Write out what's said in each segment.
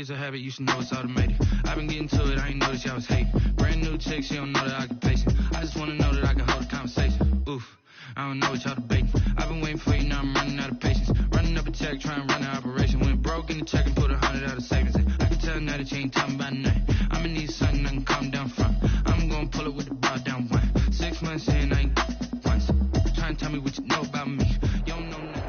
it's a habit, you should know it's automated. I've been getting to it, I ain't noticed y'all was hating. Brand new chick, she don't know that I can pace it. I just wanna know that I can hold a conversation. Oof, I don't know what y'all debating. I've been waiting for you, now I'm running out of patience. Running up a check, trying to run an operation. Went broke in the check and put 100 out of savings in. I can tell now that you ain't talking about nothing. I'ma need something I can calm down from. I'm gonna pull it with the bar down one. 6 months in, I ain't once. Trying to tell me what you know about me. You don't know nothing.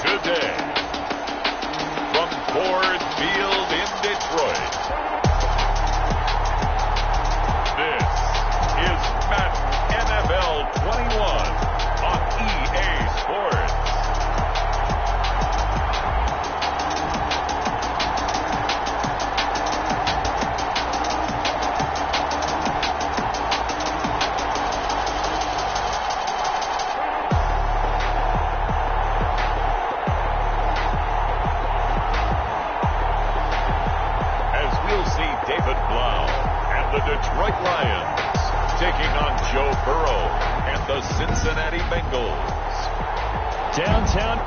Today, from Ford Field in Detroit, this is Madden NFL 21 on EA Sports. The Detroit Lions taking on Joe Burrow and the Cincinnati Bengals. Downtown.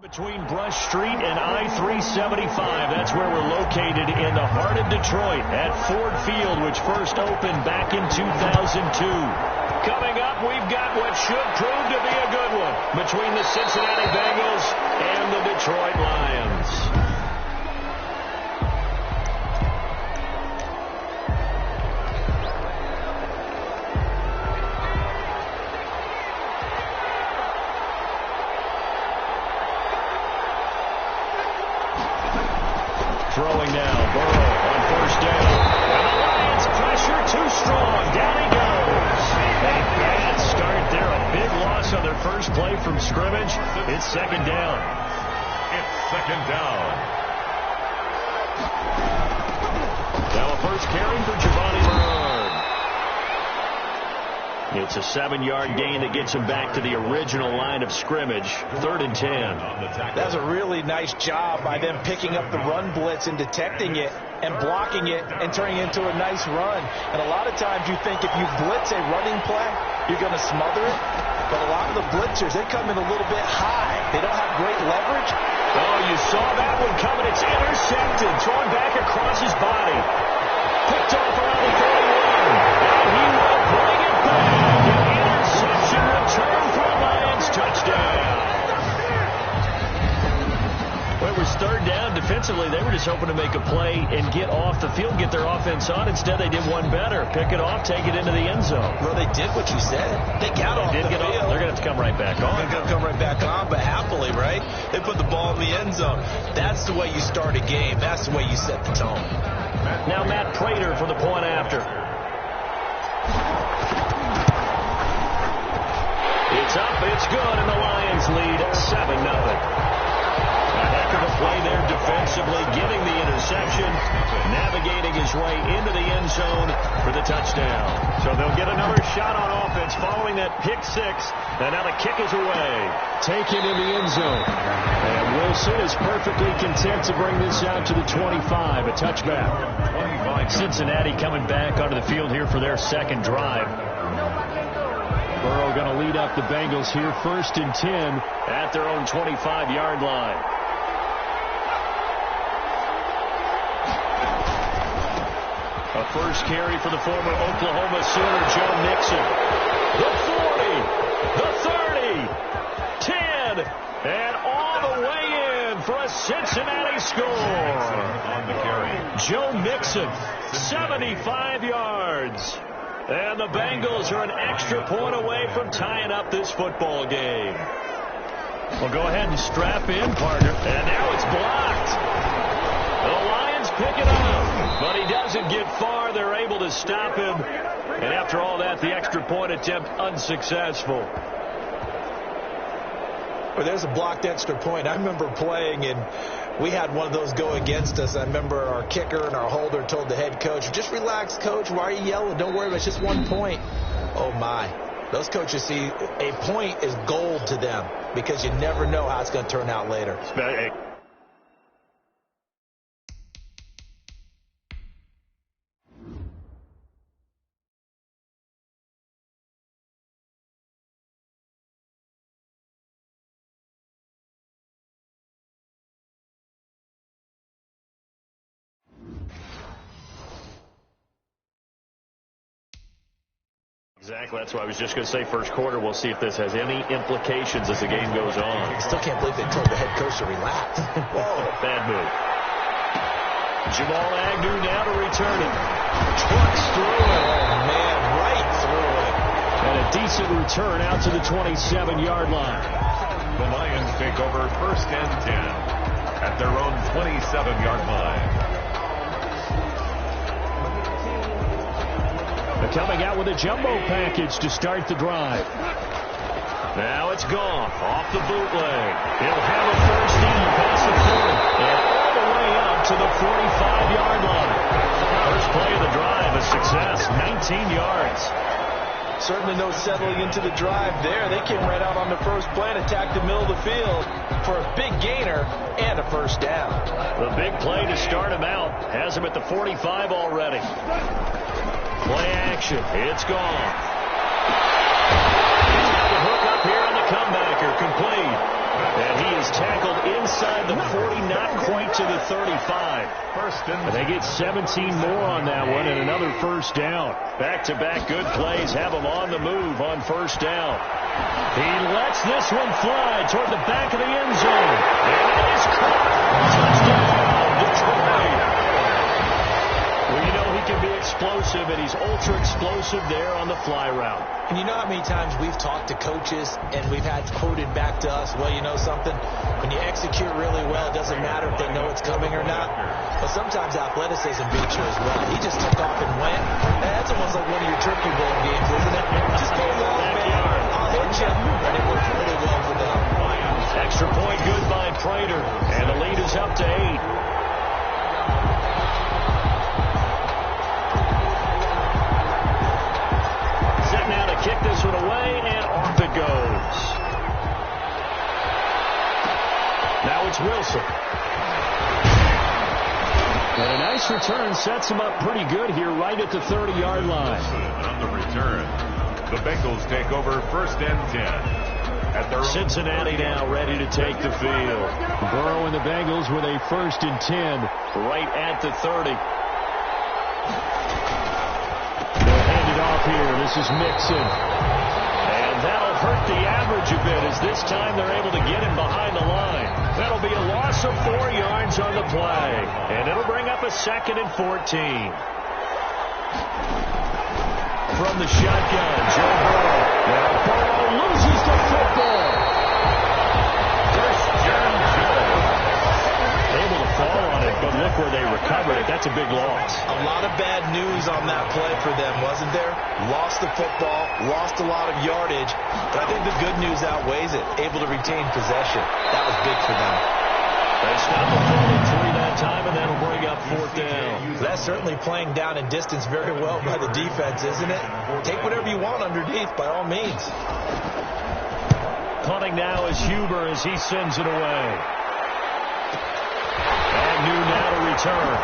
Between Brush Street and I-375, that's where we're located in the heart of Detroit at Ford Field, which first opened back in 2002. Coming up, we've got what should prove to be a good one between the Cincinnati Bengals and the Detroit Lions. Throwing now, Burrow on first down. And the Lions pressure too strong. Down he goes. A bad start there. A big loss on their first play from scrimmage. It's second down. It's second down. Now a first carry for Giovanni Bernard. It's a 7-yard gain that gets him back to the original line of scrimmage. 3rd and 10. That's a really nice job by them picking up the run blitz and detecting it and blocking it and turning it into a nice run. And a lot of times you think if you blitz a running play, you're going to smother it. But a lot of the blitzers, they come in a little bit high. They don't have great leverage. Oh, you saw that one coming. It's intercepted. Thrown back across his body. Picked off around the 31. And he will bring it back. Interception return for a Lions touchdown. Well, it was 3rd down. Defensively, they were just hoping to make a play and get off the field, get their offense on. Instead, they did one better. Pick it off, take it into the end zone. Well, they did what you said. They got off the field. They're going to have to come right back on. They're going to come right back on, but happily, right? They put the ball in the end zone. That's the way you start a game. That's the way you set the tone. Now Matt Prater for the point after. It's up, it's good, and the Lions lead 7-0. A heck of a play there defensively, getting the interception, navigating his way into the end zone for the touchdown. So they'll get another shot on offense following that pick six, and now the kick is away. Taken in the end zone. And Wilson is perfectly content to bring this out to the 25, a touchback. Cincinnati coming back onto the field here for their second drive. Burrow going to lead up the Bengals here, 1st and 10 at their own 25-yard line. first carry for the former Oklahoma Sooner, Joe Mixon. The 40, the 30, 10, and all the way in for a Cincinnati score. On the carry. Joe Mixon, 75 yards. And the Bengals are an extra point away from tying up this football game. Well, go ahead and strap in, partner. And now it's blocked. The Lions pick it up, but he doesn't get far. They're able to stop him. And after all that, the extra point attempt unsuccessful. Well, there's a blocked extra point. I remember playing, and we had one of those go against us. I remember our kicker and our holder told the head coach, just relax, coach. Why are you yelling? Don't worry about it. It's just 1 point. Oh, my. Those coaches see a point is gold to them because you never know how it's going to turn out later. Exactly. That's why I was just going to say first quarter. We'll see if this has any implications as the game goes on. I still can't believe they told the head coach to relax. Whoa. Bad move. Jamal Agnew now to return it. Trucks through it. Oh, man, right through it. And a decent return out to the 27-yard line. The Lions take over first and 10 at their own 27-yard line. Coming out with a jumbo package to start the drive. Now it's gone off the bootleg. He'll have a first down past the 40 and all the way up to the 45-yard line. First play of the drive, a success, 19 yards. Certainly no settling into the drive there. They came right out on the first play and attacked the middle of the field for a big gainer and a first down. The big play to start him out has him at the 45 already. Play action. It's gone. He's got the hook up here on the comebacker. Complete. And he is tackled inside the 40, not quite to the 35. And they get 17 more on that one and another first down. Back-to-back good plays have him on the move on first down. He lets this one fly toward the back of the end zone. And it is caught. Touchdown, Detroit. Well, you know he can be explosive, and he's ultra-explosive there on the fly route. And you know how many times we've talked to coaches and we've had quoted back to us, well, you know something? When you execute really well, it doesn't matter if they know it's coming or not. But sometimes athleticism beats you as well. He just took off and went. That's almost like one of your turkey bowl games, isn't it? Just go long, man. I'll hit you. And it worked really well for them. Extra point good by Prater. And the lead is up to 8. Now to kick this one away, and off it goes. Now it's Wilson. And a nice return sets him up pretty good here right at the 30-yard line. On the return, the Bengals take over first and 10. At their Cincinnati now ready to take the field. Burrow and the Bengals with a first and 10 right at the 30. Here, this is Mixon. And that'll hurt the average a bit as this time they're able to get him behind the line. That'll be a loss of 4 yards on the play. And it'll bring up a 2nd and 14. From the shotgun, Joe Burrow. Now Burrow loses the football. Able to fall on it, but look where they recovered it. That's a big loss. A lot of bad news on that play for them, wasn't there? Lost the football, lost a lot of yardage, but I think the good news outweighs it. Able to retain possession. That was big for them. They stop the ball at 3 that time, and that'll bring up 4th down. That's certainly playing down in distance very well by the defense, isn't it? Take whatever you want underneath, by all means. Punting now is Huber as he sends it away. Agnew now to return.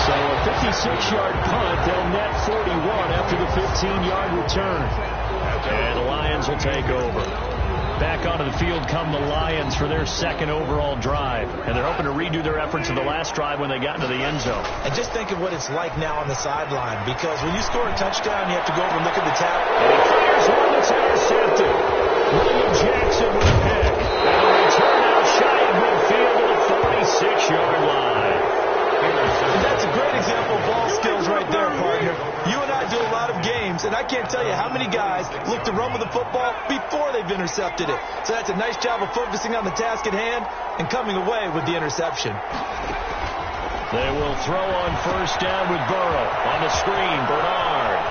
So a 56-yard punt. They'll net 41 after the 15-yard return. And the Lions will take over. Back onto the field come the Lions for their second overall drive. And they're hoping to redo their efforts of the last drive when they got into the end zone. And just think of what it's like now on the sideline, because when you score a touchdown, you have to go over and look at the tap. And he fires one that's intercepted. William Jackson with a pick. And a return out shy of midfield to the 46-yard line. And that's a great example of ball skills right there, partner. You and I do a lot of games, and I can't tell you how many guys look to run with the football before they've intercepted it. So that's a nice job of focusing on the task at hand and coming away with the interception. They will throw on first down with Burrow. On the screen, Bernard.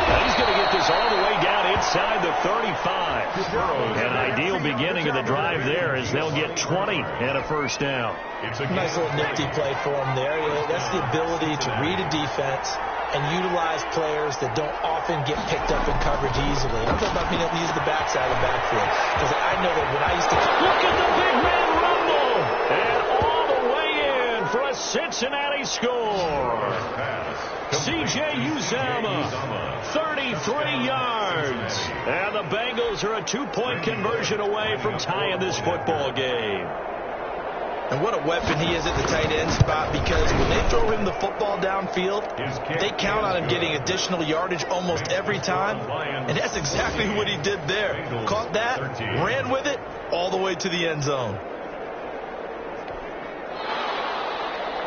And he's going to get this all the way down inside the 35. An ideal beginning of the drive there as they'll get 20 and a first down. It's a nice little nifty play for him there. That's the ability to read a defense and utilize players that don't often get picked up in coverage easily. I'm talking about being able to use the backside of the backfield. Because I know that when I used to... Look at the big man rumble! And all the way in for a Cincinnati score. C.J. Uzomah, 33 yards. And the Bengals are a 2-point conversion away from tying this football game. And what a weapon he is at the tight end spot, because when they throw him the football downfield, they count on him getting additional yardage almost every time. And that's exactly what he did there. Caught that, ran with it, all the way to the end zone.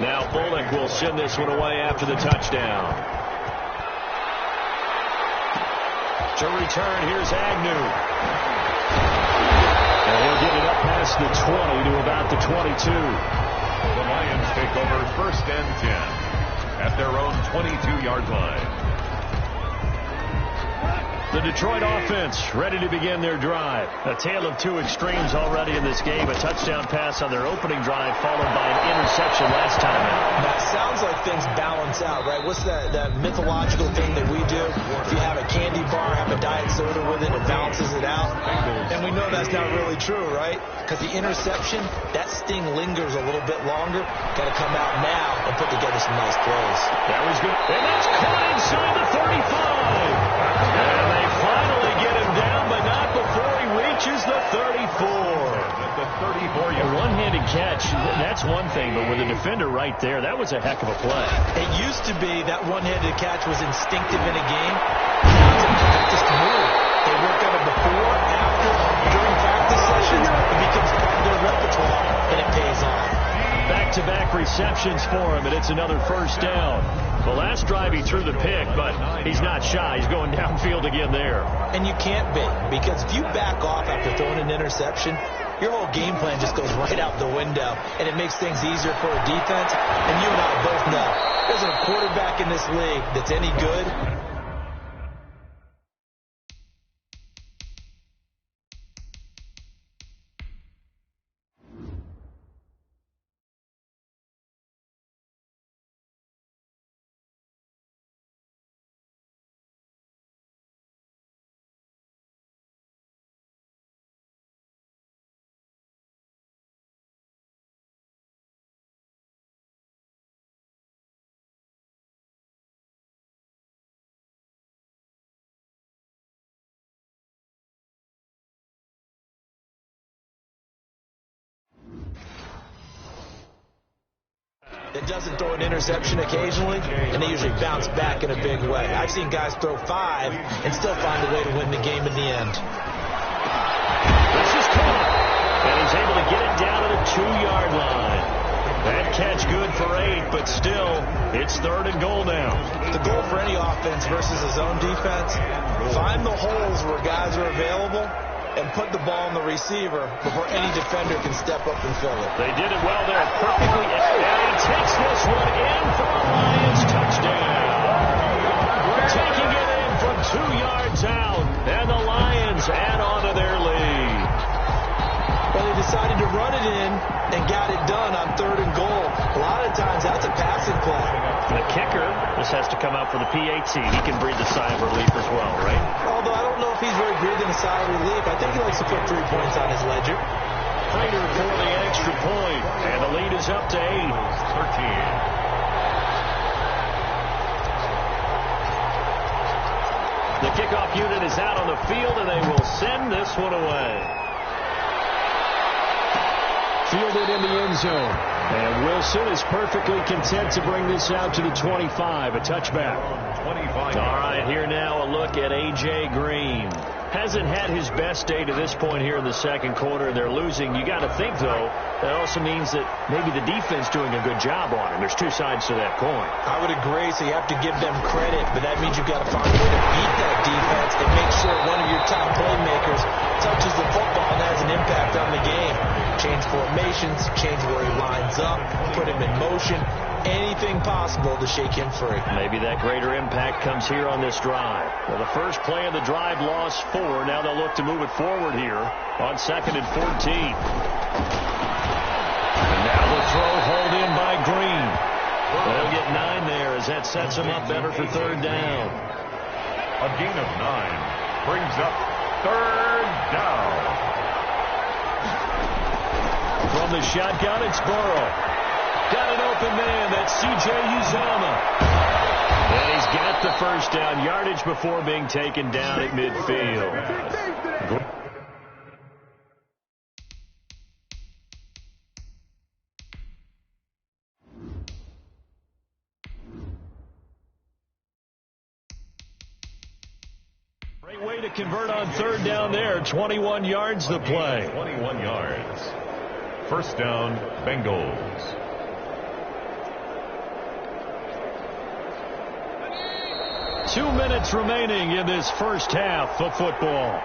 Now Bullock will send this one away after the touchdown. To return, here's Agnew. And he'll get it up past the 20 to about the 22. The Lions take over first and 10 at their own 22-yard line. The Detroit offense ready to begin their drive. A tale of two extremes already in this game. A touchdown pass on their opening drive followed by an interception last time out. Now, it sounds like things balance out, right? What's that mythological thing that we do? If you have a candy bar, have a diet soda with it, it balances it out. And we know that's not really true, right? Because the interception, that sting lingers a little bit longer. Got to come out now and put together some nice plays. That was good. And that's caught inside the 35. And they finally get him down, but not before he reaches the 34. The 34. A one-handed catch, that's one thing, but with a defender right there, that was a heck of a play. It used to be that one-handed catch was instinctive in a game. Now it's a practice move. They work on it before, after, during practice sessions. It becomes part of their repertoire, and it pays off. Back-to-back receptions for him, and it's another first down. The last drive he threw the pick, but he's not shy. He's going downfield again there. And you can't be, because if you back off after throwing an interception, your whole game plan just goes right out the window, and it makes things easier for a defense. And you and I both know, there isn't a quarterback in this league that's any good. That doesn't throw an interception occasionally, and they usually bounce back in a big way. I've seen guys throw 5 and still find a way to win the game in the end. This is caught, and he's able to get it down to the 2-yard line. That catch good for 8, but still, it's 3rd and goal now. The goal for any offense versus his own defense, find the holes where guys are available and put the ball in the receiver before any defender can step up and fill it. They did it well there, perfectly. And he takes this one in for a Lions touchdown. Taking it in from 2 yards out, and the Lions add on to their lead. Well, they decided to run it in and got it done on 3rd and goal. A lot of times, that's a passing play. The kicker just has to come out for the PAT. He can breathe a sigh of relief as well, right? Although I don't know if he's really breathing a sigh of relief. I think he likes to put 3 points on his ledger. Prater for the extra point, and the lead is up to 8. 13. The kickoff unit is out on the field, and they will send this one away. Fielded in the end zone. And Wilson is perfectly content to bring this out to the 25, a touchback. 25. All right, here now a look at A.J. Green. Hasn't had his best day to this point here in the second quarter. They're losing. You got to think, though, that also means that maybe the defense doing a good job on him. There's two sides to that coin. I would agree, so you have to give them credit, but that means you've got to find a way to beat that defense and make sure one of your top playmakers touches the football and has an impact on the game. Change formations, change where he lines up, put him in motion, anything possible to shake him free. Maybe that greater impact comes here on this drive. Well, the first play of the drive lost 4. Now they'll look to move it forward here on 2nd and 14. And now the throw hauled in by Green. They'll get 9 there as that sets him up better for 3rd down. A gain of 9 brings up 3rd down. From the shotgun, it's Burrow. Got an open man. That's C.J. Uzomah. And he's got the first down. Yardage before being taken down at midfield. Great way to convert on 3rd down there. 21 yards the play. 21 yards. First down, Bengals. Two minutes remaining in this first half of football.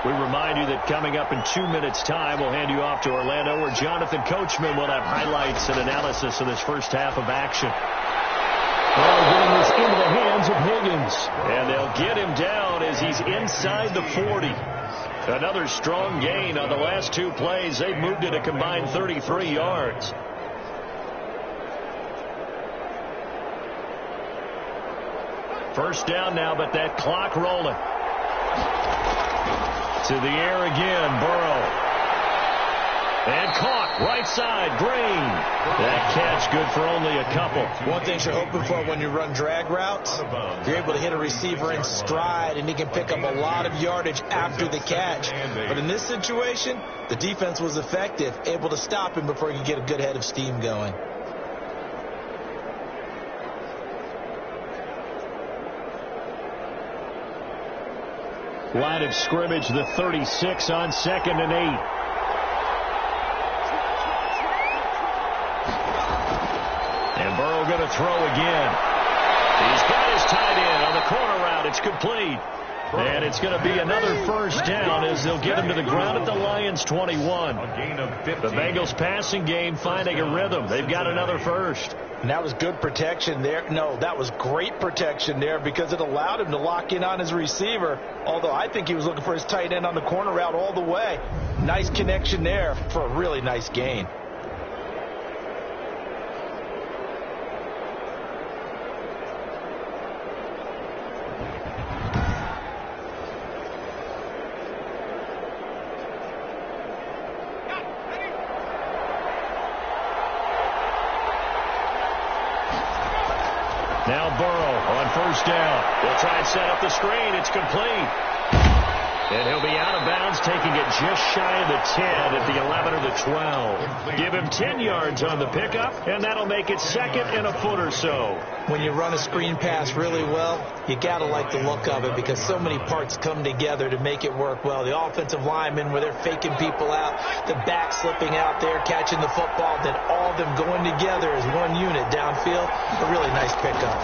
We remind you that coming up in 2 minutes' time, we'll hand you off to Orlando, where Jonathan Coachman will have highlights and analysis of this first half of action. Well, getting this into the hands of Higgins. And they'll get him down as he's inside the 40. Another strong gain on the last 2 plays. They've moved it a combined 33 yards. First down now, but that clock rolling. To the air again, Burrow. And caught, right side, Green. That catch good for only a couple. One thing you're hoping for when you run drag routes, you're able to hit a receiver in stride, and he can pick up a lot of yardage after the catch. But in this situation, the defense was effective, able to stop him before he could get a good head of steam going. Line of scrimmage, the 36 on 2nd and 8. And Burrow going to throw again. He's got his tight end on the corner route. It's complete. And it's going to be another first down as they'll get him to the ground at the Lions' 21. The Bengals passing game finding a rhythm. They've got another first. And that was good protection there. No, that was great protection there because it allowed him to lock in on his receiver, although I think he was looking for his tight end on the corner route all the way. Nice connection there for a really nice gain. Now Burrow on first down. They'll try and set up the screen. It's complete. And he'll be out of bounds, taking it just shy of the 10 at the 11 or the 12. Give him 10 yards on the pickup, and that'll make it 2nd and a foot or so. When you run a screen pass really well, you got to like the look of it because so many parts come together to make it work well. The offensive linemen, where they're faking people out, the back slipping out there, catching the football, then all of them going together as one unit downfield. A really nice pickup.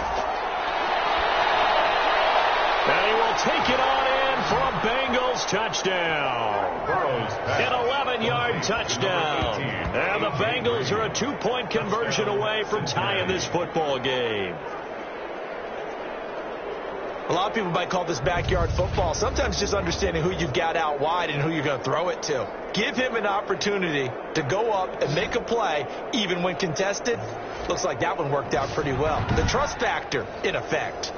And he will take it on in for a Bengals touchdown. An 11-yard touchdown. And the Bengals are a 2-point conversion away from tying this football game. A lot of people might call this backyard football. Sometimes just understanding who you've got out wide and who you're going to throw it to. Give him an opportunity to go up and make a play, even when contested. Looks like that one worked out pretty well. The trust factor, in effect.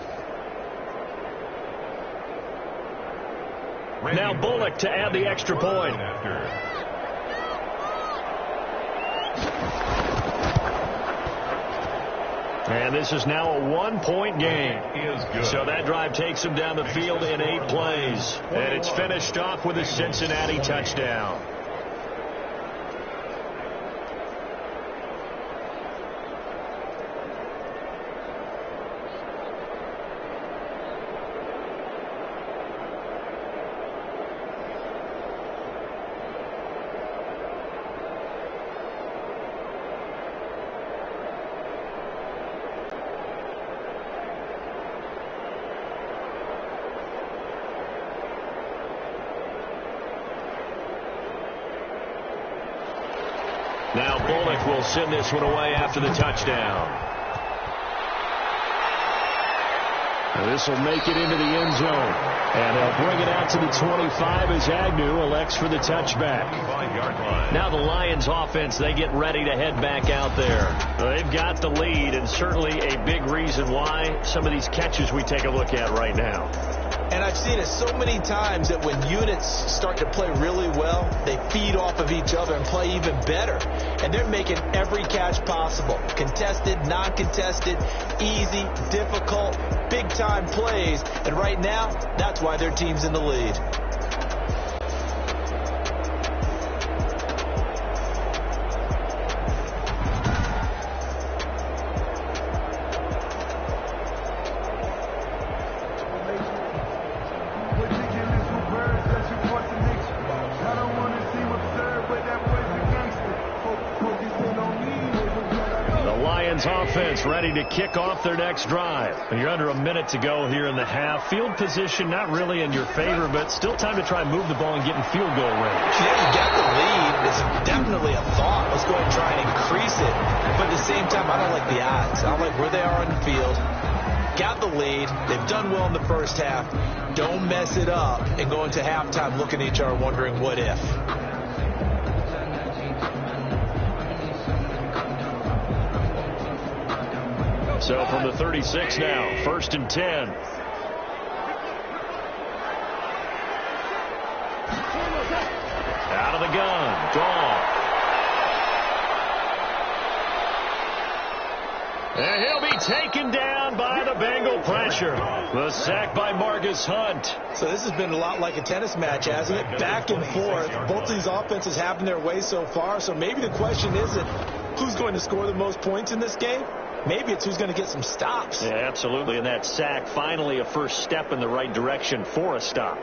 Now Bullock to add the extra point. And this is now a one-point game. So that drive takes him down the field in 8 plays. And it's finished off with a Cincinnati touchdown. Now Bullock will send this one away after the touchdown. And this will make it into the end zone. And they'll bring it out to the 25 as Agnew elects for the touchback. Now the Lions offense, they get ready to head back out there. They've got the lead, and certainly a big reason why some of these catches we take a look at right now. And I've seen it so many times that when units start to play really well, they feed off of each other and play even better. And they're making every catch possible. Contested, non-contested, easy, difficult, big-time plays. And right now, that's why their team's in the lead. Offense ready to kick off their next drive. You're under a minute to go here in the half. Field position not really in your favor, but still time to try and move the ball and get in field goal range. Yeah, you got the lead. It's definitely a thought. Let's go ahead and try and increase it. But at the same time, I don't like the odds. I don't like where they are on the field. Got the lead. They've done well in the first half. Don't mess it up and go into halftime looking at each other wondering what if. So from the 36 now, 1st and 10. Out of the gun, gone. And he'll be taken down by the Bengal pressure. The sack by Marcus Hunt. So this has been a lot like a tennis match, hasn't it? Back and forth. Both of these offenses having their way so far. So maybe the question isn't who's going to score the most points in this game. Maybe it's who's going to get some stops. Yeah, absolutely. And that sack, finally a first step in the right direction for a stop.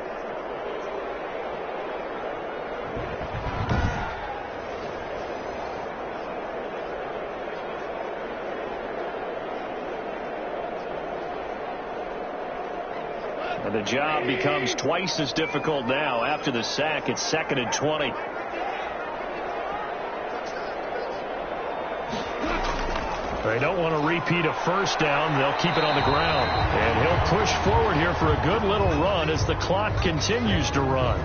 And the job becomes twice as difficult now. After the sack, it's 2nd and 20. They don't want to repeat a first down. They'll keep it on the ground. And he'll push forward here for a good little run as the clock continues to run.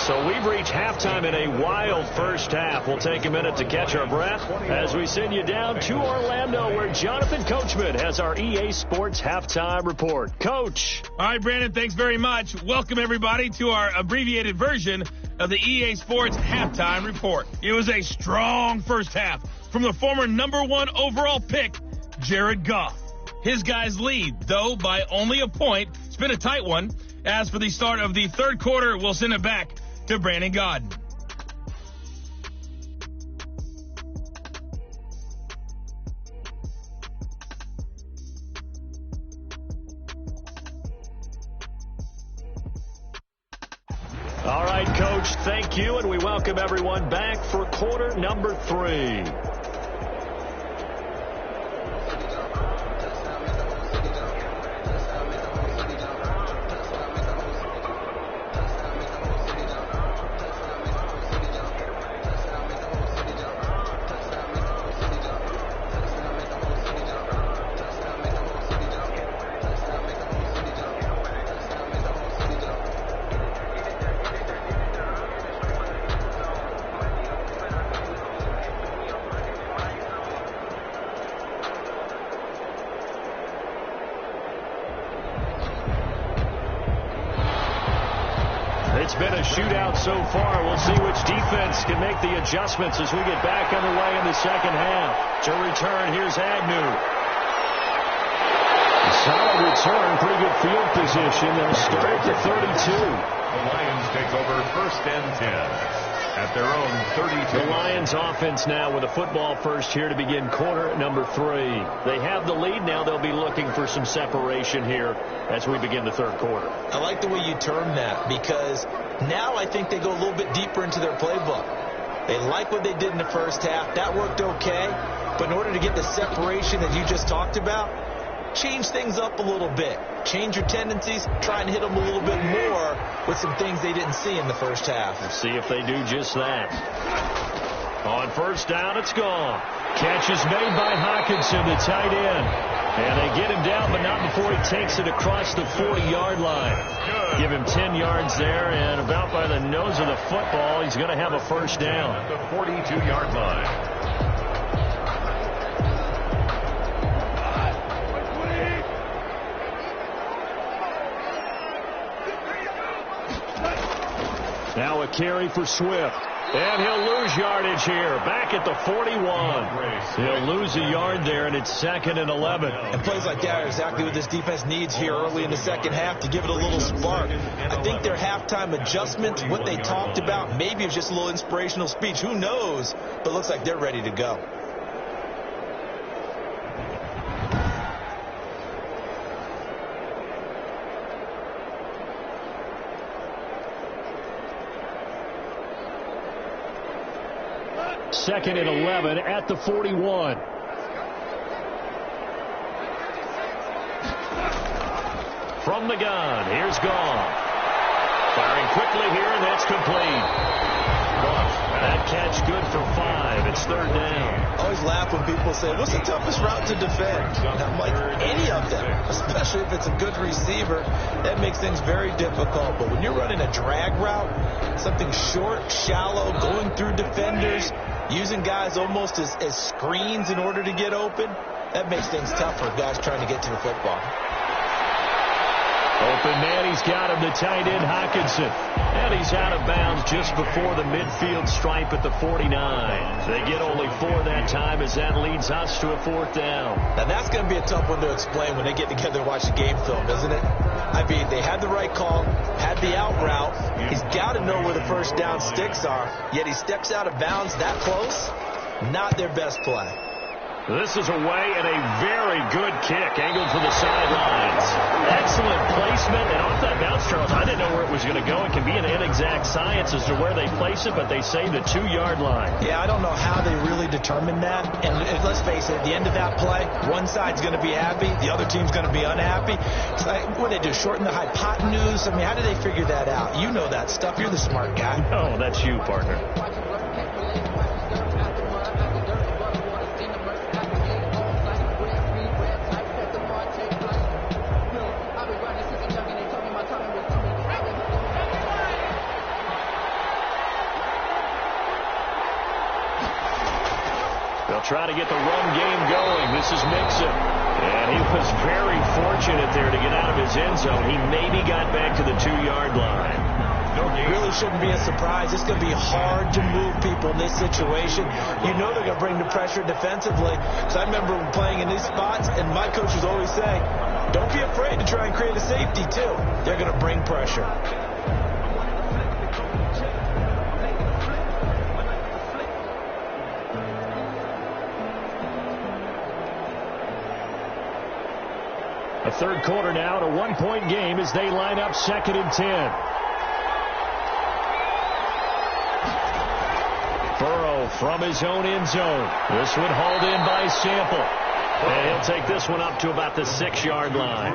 So we've reached halftime in a wild first half. We'll take a minute to catch our breath as we send you down to Orlando, where Jonathan Coachman has our EA Sports Halftime Report. Coach. All right, Brandon, thanks very much. Welcome, everybody, to our abbreviated version of the EA Sports Halftime Report. It was a strong first half from the former #1 overall pick, Jared Goff. His guys lead, though, by only a point. It's been a tight one. As for the start of the third quarter, we'll send it back to Brandon Godden. All right, Coach, thank you, and we welcome everyone back for quarter number 3. It's been a shootout so far. We'll see which defense can make the adjustments as we get back underway in the second half. To return, here's Agnew. Solid return, pretty good field position. They'll start at the 32. The Lions take over 1st and 10 at their own 32. The Lions offense now with a football first here to begin quarter number 3. They have the lead now. They'll be looking for some separation here as we begin the third quarter. I like the way you term that, because now I think they go a little bit deeper into their playbook. They like what they did in the first half. That worked okay. But in order to get the separation that you just talked about, change things up a little bit. Change your tendencies. Try and hit them a little bit more with some things they didn't see in the first half. We'll see if they do just that. On first down, it's gone. Catch is made by Hockenson, the tight end. And they get him down, but not before he takes it across the 40-yard line. Give him 10 yards there, and about by the nose of the football, he's going to have a first down. At the 42-yard line. Now a carry for Swift. And he'll lose yardage here. Back at the 41. He'll lose a yard there, and it's 2nd and 11. And plays like that are exactly what this defense needs here early in the second half to give it a little spark. I think their halftime adjustments, what they talked about, maybe it was just a little inspirational speech. Who knows? But it looks like they're ready to go. Second and 11 at the 41. From the gun, here's Gone. Firing quickly here, and that's complete. That catch good for 5. It's 3rd down. I always laugh when people say, what's the toughest route to defend? And I'm like, any of them, especially if it's a good receiver. That makes things very difficult. But when you're running a drag route, something short, shallow, going through defenders, using guys almost as screens in order to get open, that makes things tough for guys trying to get to the football. Open man, he's got him, the tight end Hockenson. And he's out of bounds just before the midfield stripe at the 49. They get only 4 that time as that leads us to a 4th down. Now that's going to be a tough one to explain when they get together and watch the game film, isn't it? I mean, they had the right call, had the out route. He's got to know where the first down sticks are, yet he steps out of bounds that close. Not their best play. This is away and a very good kick, angled for the sidelines. Excellent placement, and off that bounce, Charles, I didn't know where it was going to go. It can be an inexact science as to where they place it, but they say the 2-yard line. Yeah, I don't know how they really determined that. And let's face it, at the end of that play, one side's going to be happy, the other team's going to be unhappy. It's like, what do they do, shorten the hypotenuse? I mean, how do they figure that out? You know that stuff. You're the smart guy. Oh, that's you, partner. Try to get the run game going. This is Mixon. And he was very fortunate there to get out of his end zone. He maybe got back to the 2-yard line. It really shouldn't be a surprise. It's going to be hard to move people in this situation. You know they're going to bring the pressure defensively. So I remember playing in these spots, and my coaches always say, don't be afraid to try and create a safety, too. They're going to bring pressure. A third quarter now, a 1-point game as they line up 2nd and 10. Burrow from his own end zone. This one hauled in by Sample. And he'll take this one up to about the 6-yard line.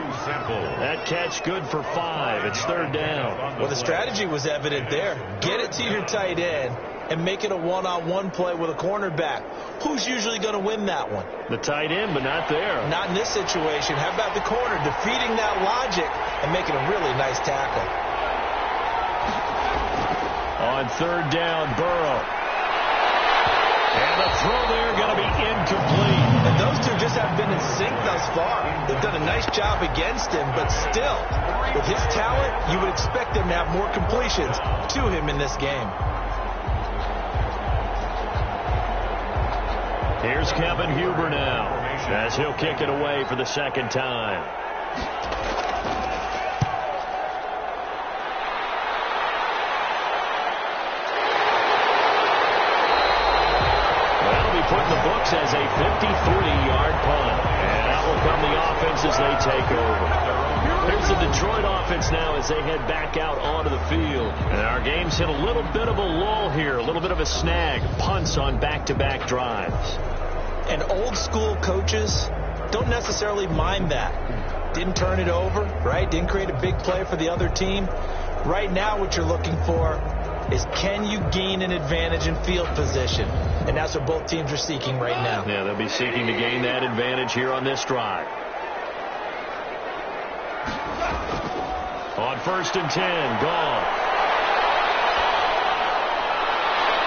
That catch good for 5. It's 3rd down. Well, the strategy was evident there. Get it to your tight end and make it a one-on-one play with a cornerback. Who's usually going to win that one? The tight end, but not there. Not in this situation. How about the corner defeating that logic and making a really nice tackle? On 3rd down, Burrow. And the throw there going to be incomplete. And those two just haven't been in sync thus far. They've done a nice job against him, but still, with his talent, you would expect him to have more completions to him in this game. Here's Kevin Huber now, as he'll kick it away for the second time. That'll be put in the books as a 53-yard punt. And out will come the offense as they take over. Here's the Detroit offense now as they head back out onto the field. And our game's hit a little bit of a lull here, a little bit of a snag. Punts on back-to-back drives. And old-school coaches don't necessarily mind that. Didn't turn it over, right? Didn't create a big play for the other team. Right now what you're looking for is, can you gain an advantage in field position? And that's what both teams are seeking right now. Yeah, they'll be seeking to gain that advantage here on this drive. On 1st and 10, gone.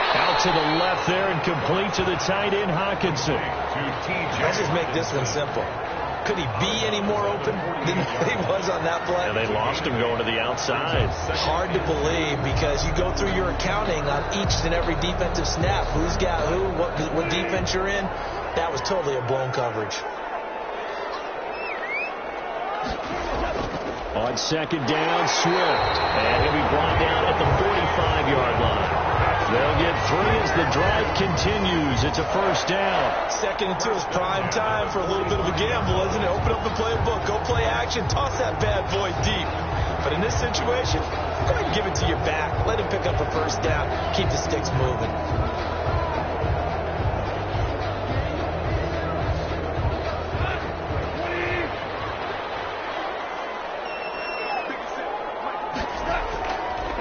Out to the left there and complete to the tight end, Hawkinson. Let's just make this one simple. Could he be any more open than he was on that play? Yeah, they lost him going to the outside. Hard to believe, because you go through your accounting on each and every defensive snap. Who's got who, what defense you're in. That was totally a blown coverage. On 2nd down, Swift. And he'll be brought down at the 45-yard line. They'll get 3 as the drive continues. It's a 1st down. 2nd and 2 is prime time for a little bit of a gamble, isn't it? Open up the playbook. Go play action. Toss that bad boy deep. But in this situation, go ahead and give it to your back. Let him pick up a 1st down. Keep the sticks moving.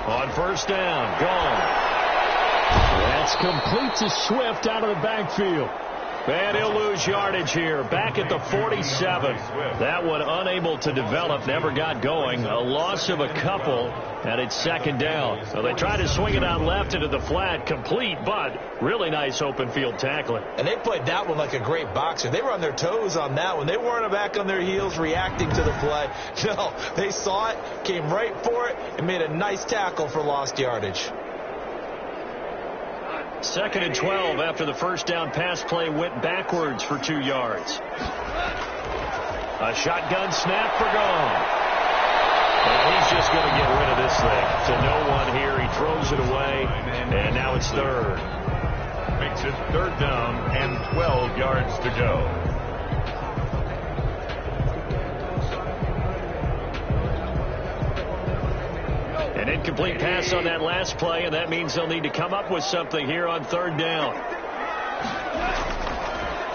On 1st down, gone. That's complete to Swift out of the backfield. And he'll lose yardage here. Back at the 47. That one unable to develop, never got going. A loss of a couple, and it's 2nd down. So they tried to swing it out left into the flat, complete, but really nice open field tackling. And they played that one like a great boxer. They were on their toes on that one. They weren't back on their heels reacting to the play. No, they saw it, came right for it, and made a nice tackle for lost yardage. 2nd and 12 after the 1st down pass play went backwards for 2 yards. A shotgun snap for gone. And he's just going to get rid of this thing. To no one here. He throws it away, and now it's 3rd. Makes it 3rd down and 12 yards to go. An incomplete pass on that last play, and that means they'll need to come up with something here on 3rd down.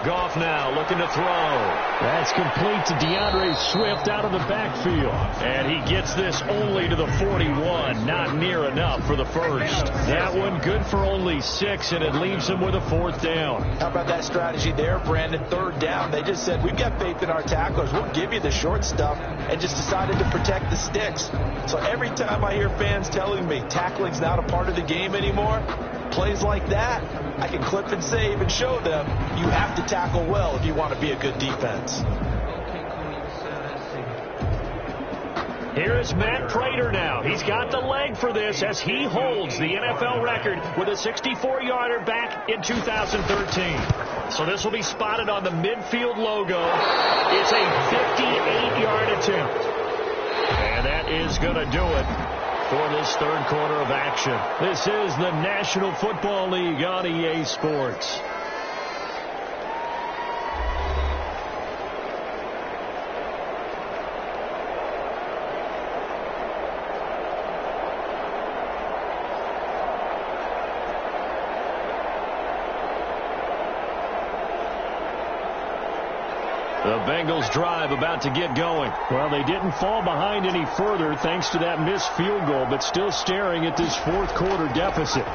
Goff now looking to throw. That's complete to DeAndre Swift out of the backfield. And he gets this only to the 41. Not near enough for the 1st. That one good for only 6, and it leaves him with a 4th down. How about that strategy there, Brandon? 3rd down. They just said, we've got faith in our tacklers. We'll give you the short stuff, and just decided to protect the sticks. So every time I hear fans telling me tackling's not a part of the game anymore, plays like that, I can clip and save and show them you have to tackle well if you want to be a good defense. Here is Matt Prater now. He's got the leg for this as he holds the NFL record with a 64-yarder back in 2013. So this will be spotted on the midfield logo. It's a 58-yard attempt. And that is going to do it for this 3rd quarter of action. This is the National Football League on EA Sports. The Bengals drive about to get going. Well, they didn't fall behind any further thanks to that missed field goal, but still staring at this 4th quarter deficit.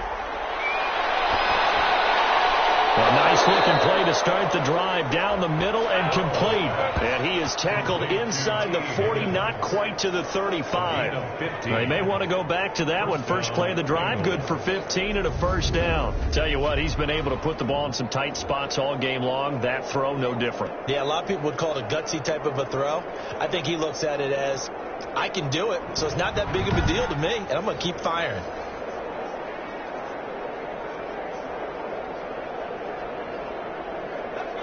A nice Nice-looking play to start the drive down the middle and complete. And he is tackled inside the 40, not quite to the 35. They may want to go back to that one. First play of the drive, good for 15 and a first down. Tell you what, he's been able to put the ball in some tight spots all game long. That throw, no different. Yeah, a lot of people would call it a gutsy type of a throw. I think he looks at it as, I can do it, so it's not that big of a deal to me, and I'm going to keep firing.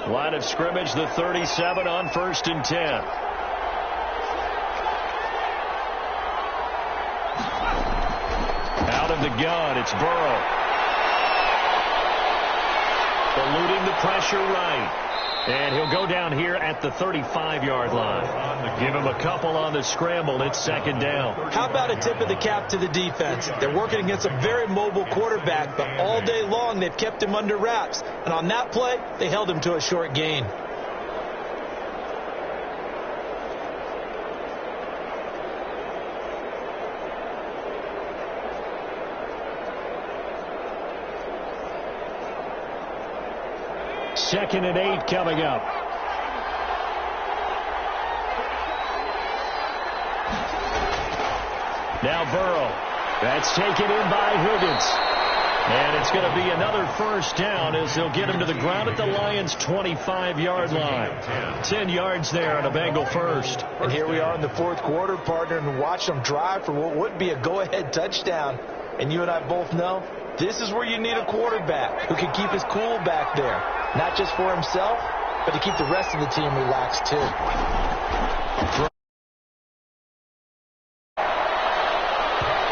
Line of scrimmage, the 37 on 1st and 10. Out of the gun, it's Burrow. Eluding the pressure right. And he'll go down here at the 35-yard line. Give him a couple on the scramble. It's second down. How about a tip of the cap to the defense? They're working against a very mobile quarterback, but all day long they've kept him under wraps. And on that play, they held him to a short gain. Second and 8 coming up. Now Burrow. That's taken in by Higgins. And it's going to be another first down as they'll get him to the ground at the Lions' 25-yard line. 10 yards there on a Bengal first. And here we are in the fourth quarter, partner, and watch them drive for what would be a go-ahead touchdown. And you and I both know this is where you need a quarterback who can keep his cool back there. Not just for himself, but to keep the rest of the team relaxed, too.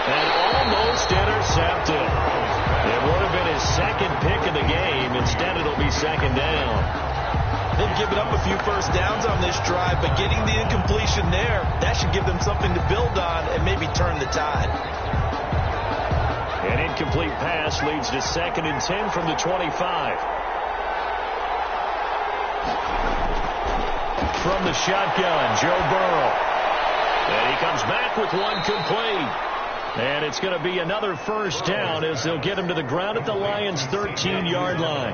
And almost intercepted. It would have been his second pick of the game. Instead, it'll be second down. They've given up a few first downs on this drive, but getting the incompletion there, that should give them something to build on and maybe turn the tide. An incomplete pass leads to second and 10 from the 25. From the shotgun, Joe Burrow. And he comes back with one complete. And it's going to be another first down as they'll get him to the ground at the Lions' 13-yard line.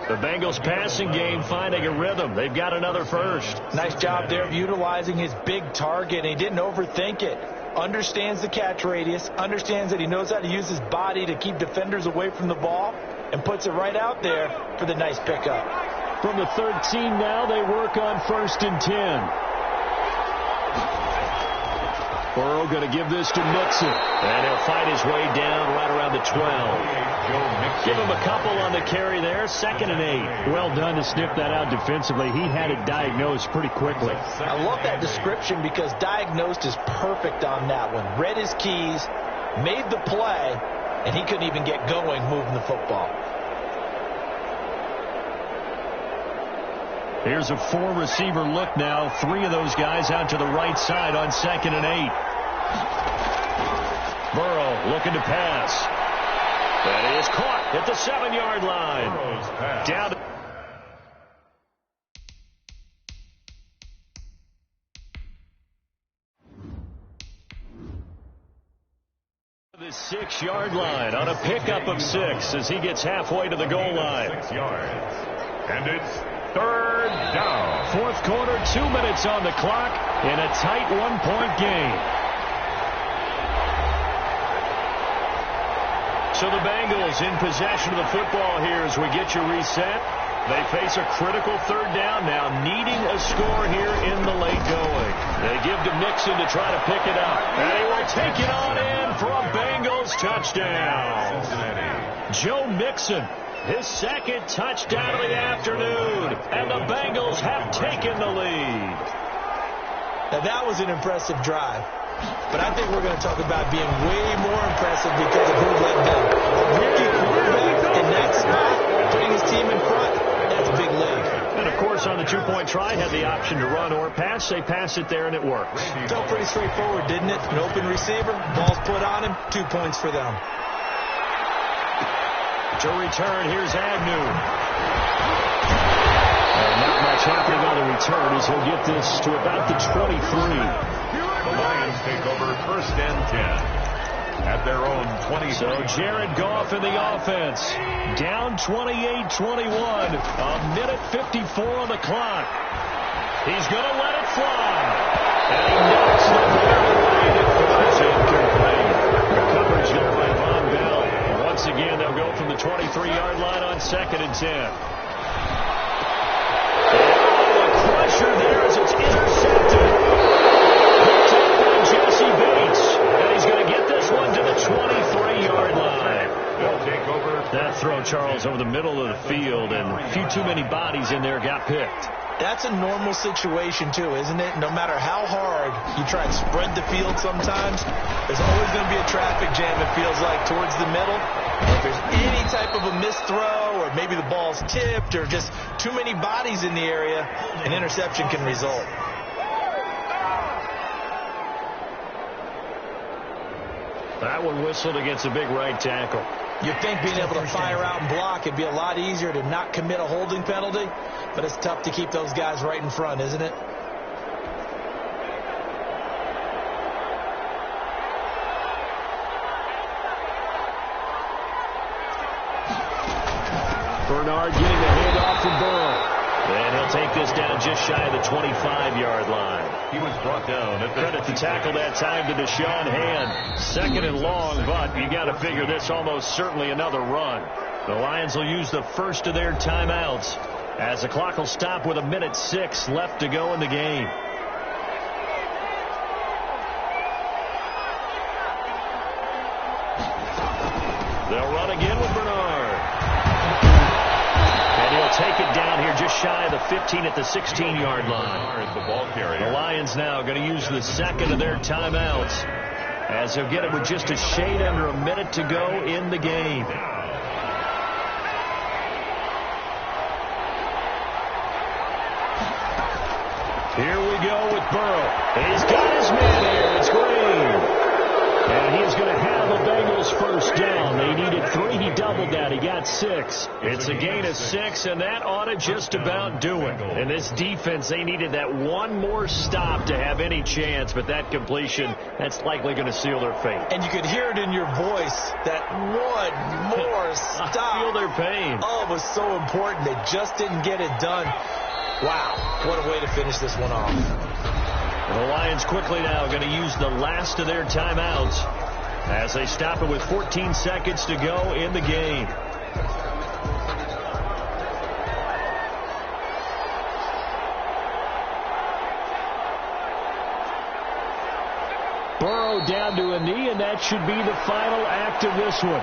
The Bengals passing game finding a rhythm. They've got another first. Nice job there of utilizing his big target. He didn't overthink it. Understands the catch radius. Understands that he knows how to use his body to keep defenders away from the ball. And puts it right out there for the nice pickup. From the 13 now, they work on 1st and 10. Burrow going to give this to Mixon. And he'll fight his way down right around the 12. Give him a couple on the carry there. 2nd and 8. Well done to sniff that out defensively. He had it diagnosed pretty quickly. I love that description because diagnosed is perfect on that one. Read his keys, made the play, and he couldn't even get going moving the football. Here's a 4-receiver look now. 3 of those guys out to the right side on 2nd and 8. Burrow looking to pass. That is caught at the 7-yard line. Down to the 6-yard line on a pickup of 6 as he gets halfway to the goal line. 6 yards. And it's third down. Fourth quarter, 2 minutes on the clock in a tight 1-point game. So the Bengals in possession of the football here as we get you reset. They face a critical third down now, needing a score here in the late going. They give to Mixon to try to pick it up. And he will take it on in for a Bengals touchdown. Joe Mixon, his second touchdown of the afternoon. And the Bengals have taken the lead. Now that was an impressive drive. But I think we're going to talk about being way more impressive because of who led them. A rookie quarterback in that spot, putting his team in front, that's a big lead. And, of course, on the 2-point try, had the option to run or pass. They pass it there, and it works. Felt pretty straightforward, didn't it? An open receiver, ball's put on him, 2 points for them. To return, here's Agnew. Not much happening on the return as he'll get this to about the 23. The Lions take over 1st and 10 at their own 20. So Jared Goff in the offense. Down 28-21. A minute 54 on the clock. He's going to let it fly. And he knocks the ball away. It's incomplete. The coverage there by Von Bell. Once again, they'll go from the 23-yard line on 2nd and 10. Pressure there as it's intercepted. Picked up by Jesse Bates. And he's going to get this one to the 23-yard line. They'll take over. That throw, Charles, over the middle of the field, and a few too many bodies in there got picked. That's a normal situation, too, isn't it? No matter how hard you try and spread the field sometimes, there's always going to be a traffic jam, it feels like, towards the middle. If there's any type of a missed throw, or maybe the ball's tipped, or just too many bodies in the area, an interception can result. That one whistled against a big right tackle. You'd think being able to fire out and block, it'd be a lot easier to not commit a holding penalty, but it's tough to keep those guys right in front, isn't it? Bernard getting the handoff from Burrow. And he'll take this down just shy of the 25-yard line. He was brought down. Credit the tackle that time to Deshaun Hand. 2nd and long, but you got to figure this almost certainly another run. The Lions will use the first of their timeouts as the clock will stop with 1:06 left to go in the game. They'll run again with Bernard. And he'll take it down here just shy of the 15 at the 16-yard line. The ball carrier. The Lions now going to use the second of their timeouts as they'll get it with just a shade under a minute to go in the game. Here we go with Burrow. He's got his man here. It's Green. And he's going to have a Bengals first down. They needed 3. He doubled that. He got 6. It's a gain of 6, and that ought to just about do it. And this defense, they needed that one more stop to have any chance, but that completion, that's likely going to seal their fate. And you could hear it in your voice, that one more stop. I feel their pain. Oh, it was so important. They just didn't get it done. Wow, what a way to finish this one off. The Lions quickly now going to use the last of their timeouts as they stop it with 14 seconds to go in the game. Burrow down to a knee, and that should be the final act of this one.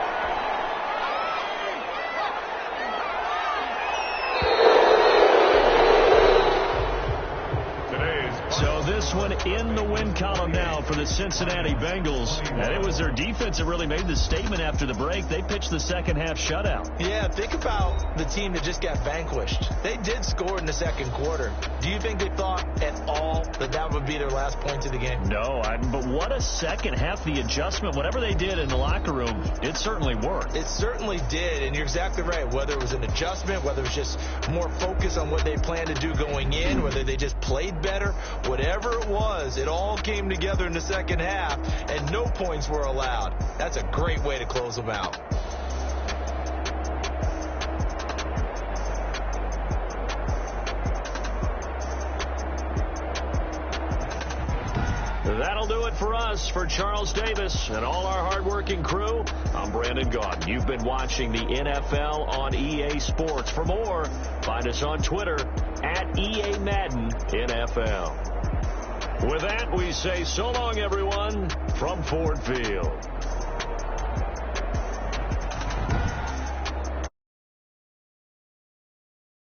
One in the win column now for the Cincinnati Bengals. And it was their defense that really made the statement after the break. They pitched the second half shutout. Yeah, think about the team that just got vanquished. They did score in the second quarter. Do you think they thought at all that that would be their last points of the game? No, but what a second half. The adjustment, whatever they did in the locker room, it certainly worked. It certainly did, and you're exactly right. Whether it was an adjustment, whether it was just more focus on what they planned to do going in, whether they just played better, whatever it was, it all came together in the second half, and no points were allowed. That's a great way to close them out. That'll do it for us. For Charles Davis and all our hardworking crew, I'm Brandon Gaudin. You've been watching the NFL on EA Sports. For more, find us on Twitter at EA Madden NFL. With that, we say so long, everyone, from Ford Field.